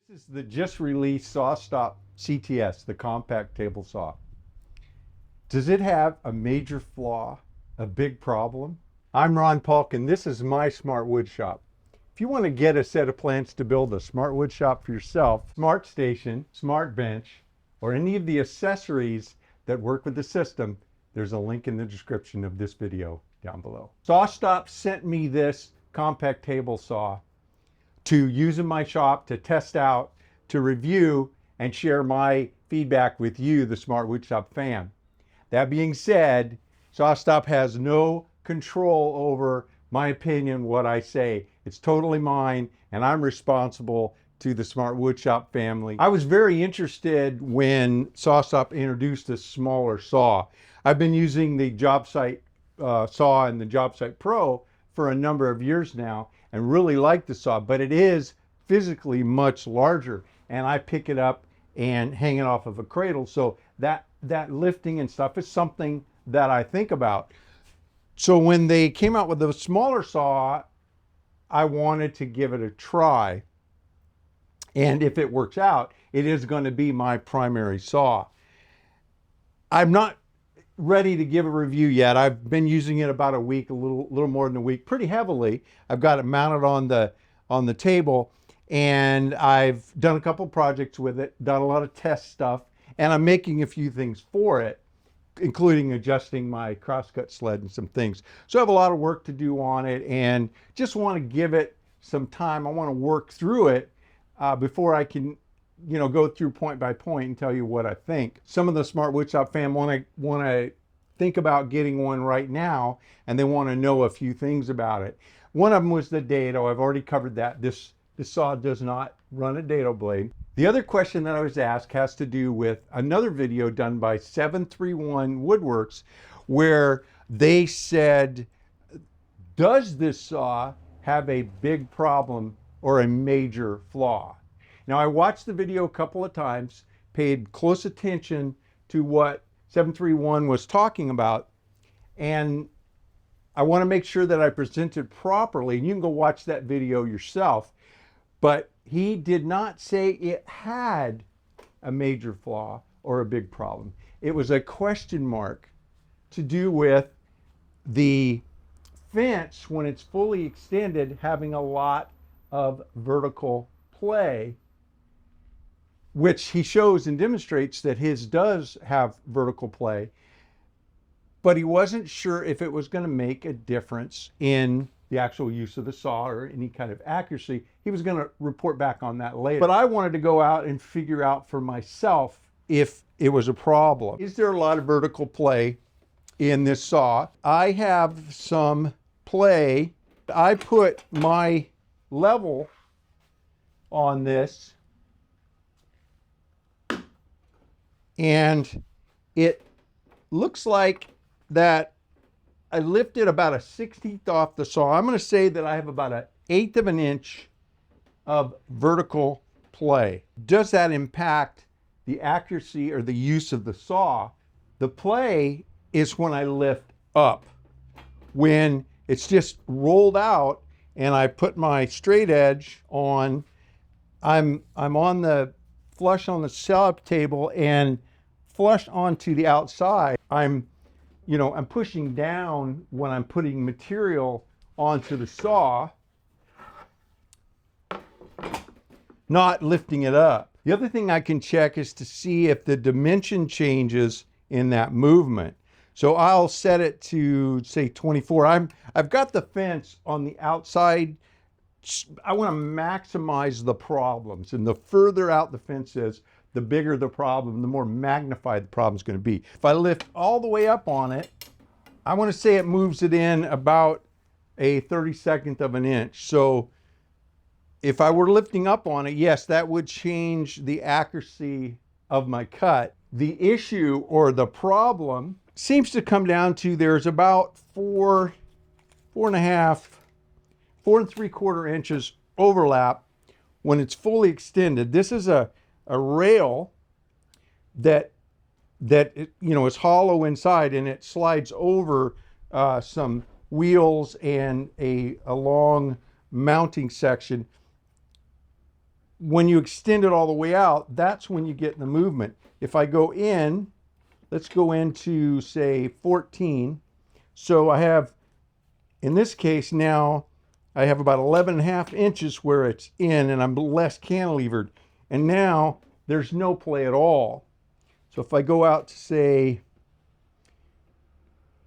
This is the just released SawStop CTS, the compact table saw. Does it have a major flaw, a big problem? I'm Ron Paulk, and this is my smart wood shop. If you want to get a set of plans to build a smart wood shop for yourself, smart station, smart bench, or any of the accessories that work with the system, there's a link in the description of this video down below. SawStop sent me this compact table saw to use in my shop, to test out, to review, and share my feedback with you, the Smart Woodshop fan. That being said, SawStop has no control over my opinion, what I say. It's totally mine, and I'm responsible to the Smart Woodshop family. I was very interested when SawStop introduced this smaller saw. I've been using the job site saw and the job site Pro for a number of years now, and really like the saw, but it is physically much larger, and I pick it up and hang it off of a cradle, so that lifting and stuff is something that I think about. So when they came out with the smaller saw, I wanted to give it a try, and if it works out, it is going to be my primary saw. I'm not ready to give a review yet. I've been using it about a week, a little more than a week, pretty heavily. I've got it mounted on the table, and I've done a couple projects with it, done a lot of test stuff, and I'm making a few things for it, including adjusting my crosscut sled and some things. So I have a lot of work to do on it, and just want to give it some time. I want to work through it before I can go through point by point and tell you what I think. Some of the Smart Woodshop fam want to think about getting one right now, and they want to know a few things about it. One of them was the dado. I've already covered that. This saw does not run a dado blade. The other question that I was asked has to do with another video done by 731 Woodworks, where they said, does this saw have a big problem or a major flaw? Now, I watched the video a couple of times, paid close attention to what 731 was talking about, and I want to make sure that I present it properly. And you can go watch that video yourself, but he did not say it had a major flaw or a big problem. It was a question mark to do with the fence, when it's fully extended, having a lot of vertical play, which he shows and demonstrates that his does have vertical play, but he wasn't sure if it was going to make a difference in the actual use of the saw or any kind of accuracy. He was going to report back on that later. But I wanted to go out and figure out for myself if it was a problem. Is there a lot of vertical play in this saw? I have some play. I put my level on this, and it looks like that I lifted about a 1/16 off the saw. I'm going to say that I have about an 1/8 of an inch of vertical play. Does that impact the accuracy or the use of the saw? The play is when I lift up. When it's just rolled out and I put my straight edge on, I'm on the flush on the setup table and flush onto the outside. I'm pushing down when I'm putting material onto the saw, not lifting it up. The other thing I can check is to see if the dimension changes in that movement. So I'll set it to, say, 24. I've got the fence on the outside. I want to maximize the problems, and the further out the fence is, the bigger the problem, the more magnified the problem is going to be. If I lift all the way up on it, I want to say it moves it in about a 32nd of an inch. So if I were lifting up on it, yes, that would change the accuracy of my cut. The issue or the problem seems to come down to there's about 4 and 3/4 inches overlap when it's fully extended. This is a rail that is hollow inside, and it slides over some wheels and a long mounting section. when you extend it all the way out, that's when you get the movement. If I go in, let's go into say 14. So I have, in this case now, I have about 11.5 inches where it's in and I'm less cantilevered. And now there's no play at all. So if I go out to say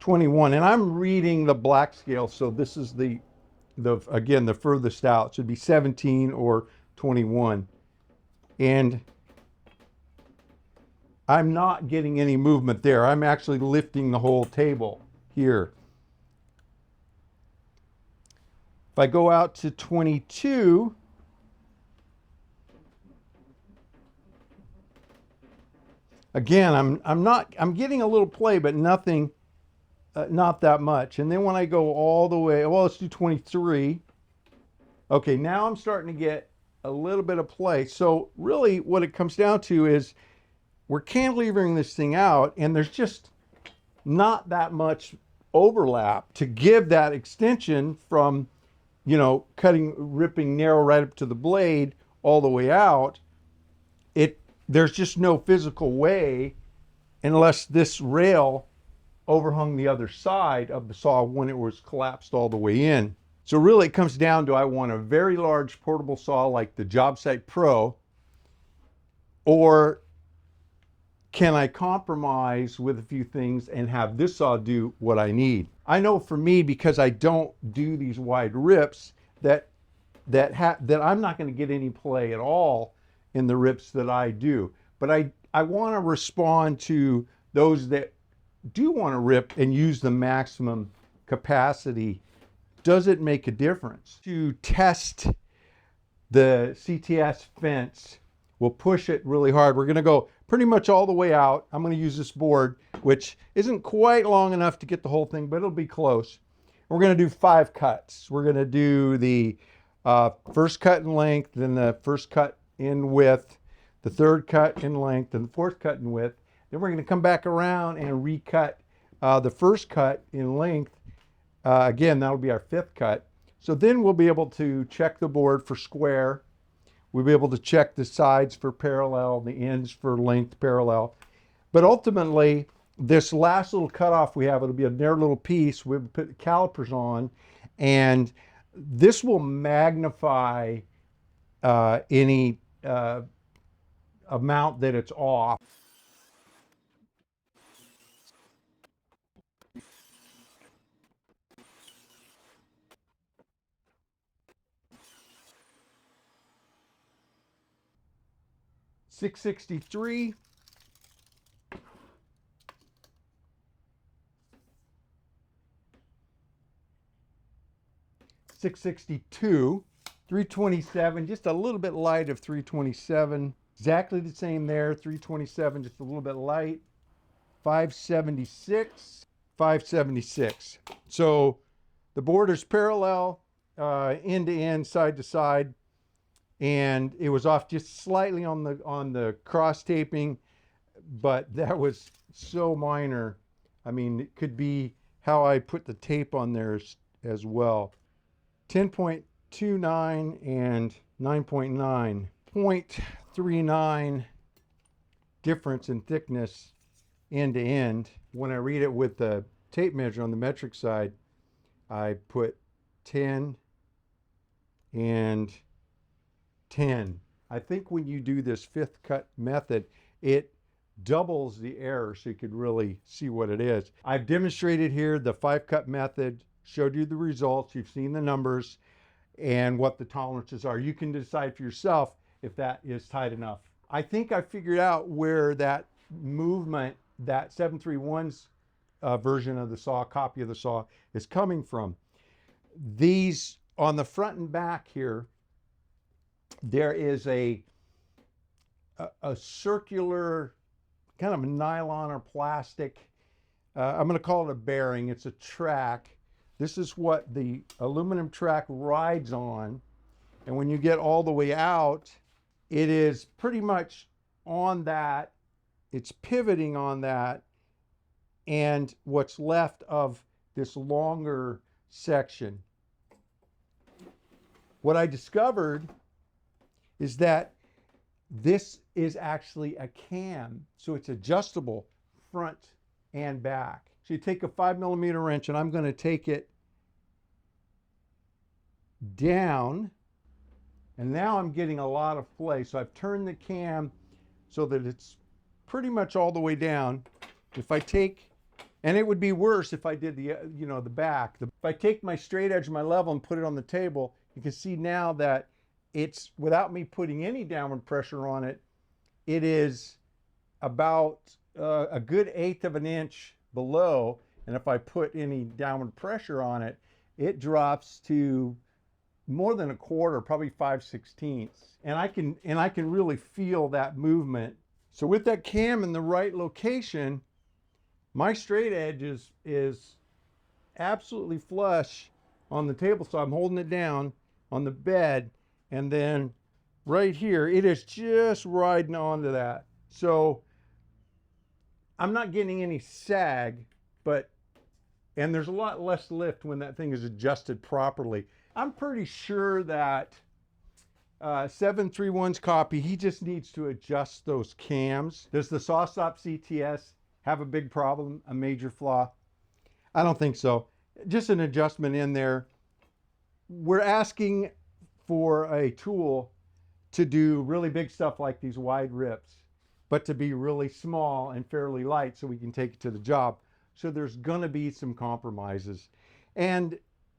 21, and I'm reading the black scale, so this is again, the furthest out. So it'd be 17 or 21. And I'm not getting any movement there. I'm actually lifting the whole table here. If I go out to 22, again, I'm getting a little play, but nothing, not that much. And then when I go all the way, well, let's do 23. Okay, now I'm starting to get a little bit of play. So really what it comes down to is we're cantilevering this thing out and there's just not that much overlap to give that extension from, ripping narrow right up to the blade all the way out. There's just no physical way unless this rail overhung the other side of the saw when it was collapsed all the way in. So really it comes down to, I want a very large portable saw like the JobSite Pro, or can I compromise with a few things and have this saw do what I need? I know for me, because I don't do these wide rips, that I'm not going to get any play at all in the rips that I do. But I want to respond to those that do want to rip and use the maximum capacity. Does it make a difference? To test the CTS fence, we'll push it really hard. We're going to go pretty much all the way out. I'm going to use this board, which isn't quite long enough to get the whole thing, but it'll be close. We're going to do 5 cuts. We're going to do the first cut in length, then the first cut in width, the third cut in length, and the fourth cut in width. Then we're going to come back around and recut the first cut in length. Again, that'll be our 5th cut. So then we'll be able to check the board for square. We'll be able to check the sides for parallel, the ends for length parallel. But ultimately, this last little cutoff we have, it'll be a narrow little piece. We'll put the calipers on, and this will magnify any amount that it's off. .663. .662, 327, just a little bit light of 327. Exactly the same there, 327, just a little bit light. 576, 576. So the board is parallel, end to end, side to side, and it was off just slightly on the cross taping, but that was so minor. I mean, it could be how I put the tape on there as well. 10.29 and 9.9, 0.39 difference in thickness end to end. When I read it with the tape measure on the metric side, I put 10 and 10. I think when you do this 5th cut method, it doubles the error so you could really see what it is. I've demonstrated here the 5 cut method, showed you the results, you've seen the numbers and what the tolerances are. You can decide for yourself if that is tight enough. I think I figured out where that movement, that 731's version of the saw, copy of the saw, is coming from. These, on the front and back here, there is a circular kind of nylon or plastic, I'm going to call it a bearing. It's a track. This is what the aluminum track rides on. And when you get all the way out, it is pretty much on that. It's pivoting on that. And what's left of this longer section. What I discovered is that this is actually a cam, so it's adjustable front and back. So you take a 5mm wrench, and I'm going to take it down, and now I'm getting a lot of play. So I've turned the cam so that it's pretty much all the way down. If I take, and it would be worse if I did the, the back. If I take my straight edge, my level, and put it on the table, you can see now that it's, without me putting any downward pressure on it, it is about a good 1/8 of an inch below. And if I put any downward pressure on it, it drops to more than 1/4, probably 5/16. And I can really feel that movement. So with that cam in the right location, my straight edge is absolutely flush on the table. So I'm holding it down on the bed, and then right here, it is just riding onto that. So I'm not getting any sag, and there's a lot less lift when that thing is adjusted properly. I'm pretty sure that 731's copy, he just needs to adjust those cams. Does the SawStop CTS have a big problem, a major flaw? I don't think so. Just an adjustment in there. We're asking for a tool to do really big stuff like these wide rips, but to be really small and fairly light so we can take it to the job. So there's going to be some compromises. And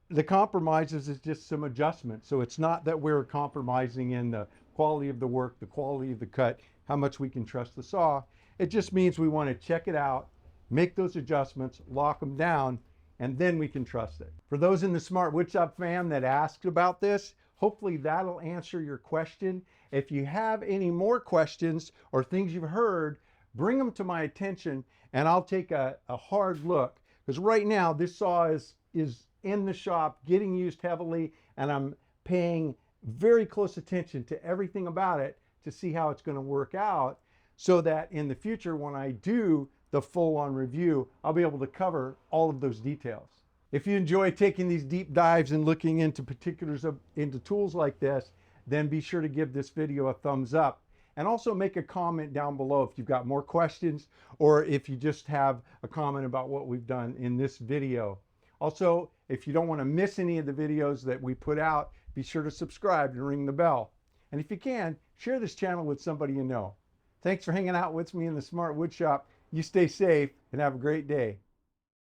the compromises is just some adjustments. So it's not that we're compromising in the quality of the work, the quality of the cut, how much we can trust the saw. It just means we want to check it out, make those adjustments, lock them down, and then we can trust it. For those in the Smart Woodshop fam that asked about this, hopefully that'll answer your question. If you have any more questions or things you've heard, bring them to my attention and I'll take a hard look. Because right now this saw is in the shop getting used heavily, and I'm paying very close attention to everything about it to see how it's going to work out, so that in the future when I do the full-on review, I'll be able to cover all of those details. If you enjoy taking these deep dives and looking into particulars into tools like this, then be sure to give this video a thumbs up. And also make a comment down below if you've got more questions, or if you just have a comment about what we've done in this video. Also, if you don't want to miss any of the videos that we put out, be sure to subscribe and ring the bell. And if you can, share this channel with somebody you know. Thanks for hanging out with me in the Smart Woodshop. You stay safe and have a great day.